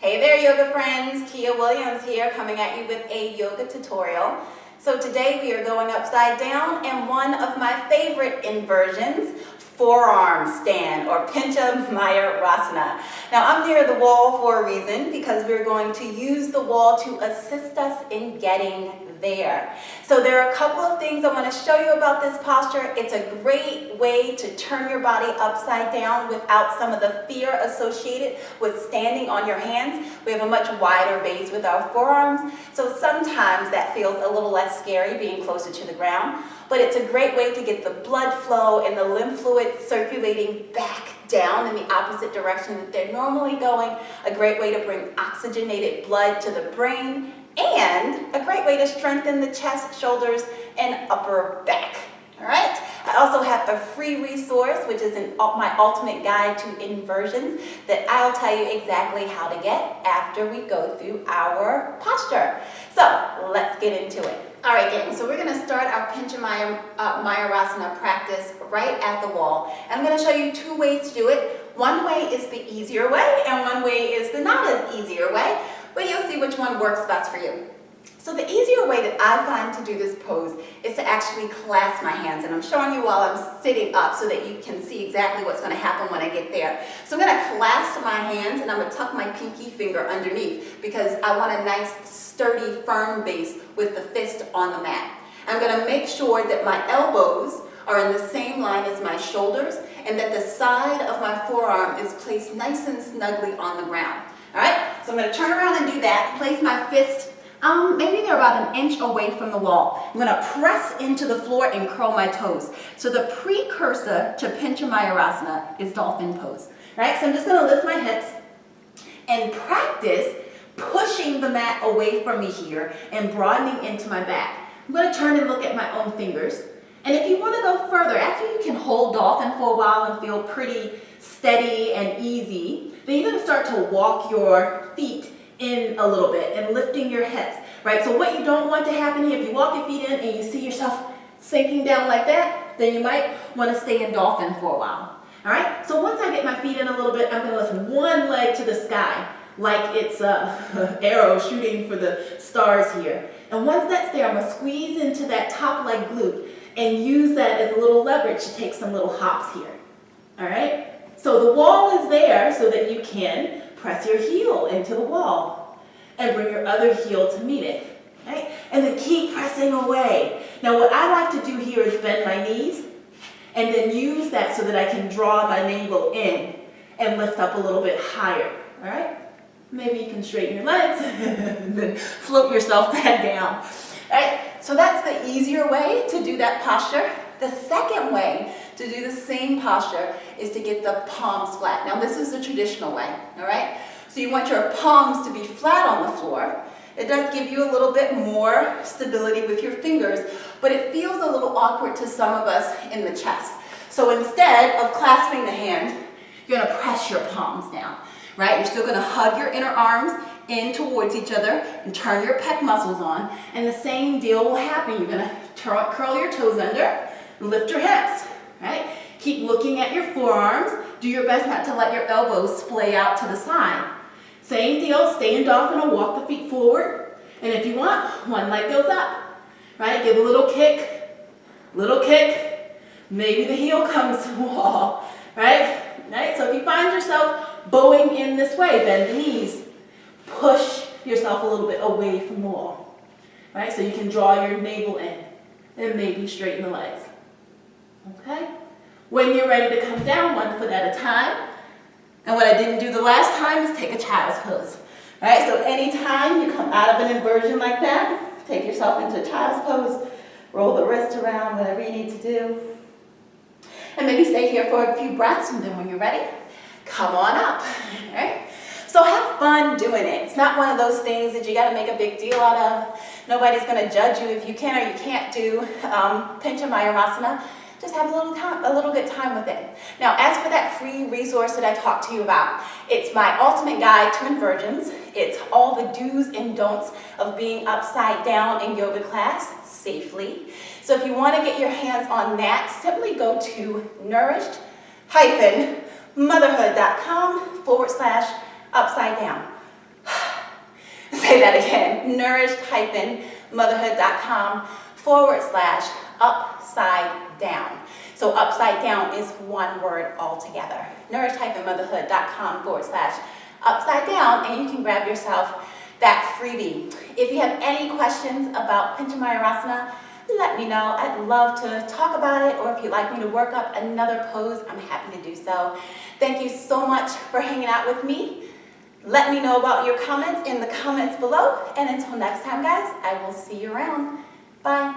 Hey there, yoga friends. Keya Williams here, coming at you with a yoga tutorial. So today we are going upside down in one of my favorite inversions, forearm stand or Pincha Mayurasana. Now I'm near the wall for a reason, because we're going to use the wall to assist us in getting there. So there are a couple of things I want to show you about this posture. It's a great way to turn your body upside down without some of the fear associated with standing on your hands. We have a much wider base with our forearms, so sometimes that feels a little less scary being closer to the ground. But it's a great way to get the blood flow and the lymph fluid circulating back down in the opposite direction that they're normally going. A great way to bring oxygenated blood to the brain, and a great way to strengthen the chest, shoulders, and upper back. All right. I also have a free resource, which is my ultimate guide to inversions, that I'll tell you exactly how to get after we go through our posture. So let's get into it. All right, gang, so we're going to start our Pincha Mayurasana practice right at the wall. And I'm going to show you two ways to do it. One way is the easier way, and one way is the not as easier way, but you'll see which one works best for you. So the easier way that I find to do this pose is to actually clasp my hands, and I'm showing you while I'm sitting up so that you can see exactly what's going to happen when I get there. So I'm going to clasp my hands, and I'm going to tuck my pinky finger underneath because I want a nice, sturdy, firm base with the fist on the mat. I'm going to make sure that my elbows are in the same line as my shoulders, and that the side of my forearm is placed nice and snugly on the ground. All right, so I'm going to turn around and do that, place my fist maybe they're about an inch away from the wall. I'm going to press into the floor and curl my toes. So the precursor to Pincha Mayurasana is dolphin pose. Right? So I'm just going to lift my hips and practice pushing the mat away from me here and broadening into my back. I'm going to turn and look at my own fingers. And if you want to go further, after you can hold dolphin for a while and feel pretty steady and easy, then you're going to start to walk your feet in a little bit and lifting your hips, right? So what you don't want to happen here, if you walk your feet in and you see yourself sinking down like that, then you might want to stay in dolphin for a while. All right? So once I get my feet in a little bit, I'm going to lift one leg to the sky like it's an arrow shooting for the stars here. And once that's there, I'm going to squeeze into that top leg glute and use that as a little leverage to take some little hops here. All right? So the wall is there so that you can press your heel into the wall and bring your other heel to meet it, right? And then keep pressing away. Now what I like to do here is bend my knees and then use that so that I can draw my navel in and lift up a little bit higher, all right? Maybe you can straighten your legs and then float yourself back down, all right? So that's the easier way to do that posture. The second way to do the same posture is to get the palms flat. Now this is the traditional way, all right? So you want your palms to be flat on the floor. It does give you a little bit more stability with your fingers, but it feels a little awkward to some of us in the chest. So instead of clasping the hand, you're gonna press your palms down, right? You're still gonna hug your inner arms in towards each other and turn your pec muscles on, and the same deal will happen. You're gonna curl your toes under, lift your hips, right? Keep looking at your forearms. Do your best not to let your elbows splay out to the side. Same deal, stay in dolphin or walk the feet forward. And if you want, one leg goes up, right? Give a little kick, maybe the heel comes to the wall, right? Right? So if you find yourself bowing in this way, bend the knees, push yourself a little bit away from the wall, right? So you can draw your navel in and maybe straighten the legs. Okay? When you're ready to come down, one foot at a time. And what I didn't do the last time is take a child's pose. All right? So anytime you come out of an inversion like that, take yourself into a child's pose, roll the wrist around, whatever you need to do. And maybe stay here for a few breaths, and then when you're ready, come on up. All right? So have fun doing it. It's not one of those things that you got to make a big deal out of. Nobody's going to judge you if you can or you can't do Pincha Mayurasana. Just have a little good time with it. Now, as for that free resource that I talked to you about, it's my ultimate guide to inversions. It's all the do's and don'ts of being upside down in yoga class safely. So if you want to get your hands on that, simply go to nourished-motherhood.com/upside down. nourished-motherhood.com/upside down. So upside down is one word altogether. nourished-motherhood.com/upside down, and you can grab yourself that freebie. If you have any questions about Pincha Mayurasana, let me know. I'd love to talk about it, or if you'd like me to work up another pose, I'm happy to do so. Thank you so much for hanging out with me. Let me know about your comments in the comments below, and until next time, guys, I will see you around. Bye.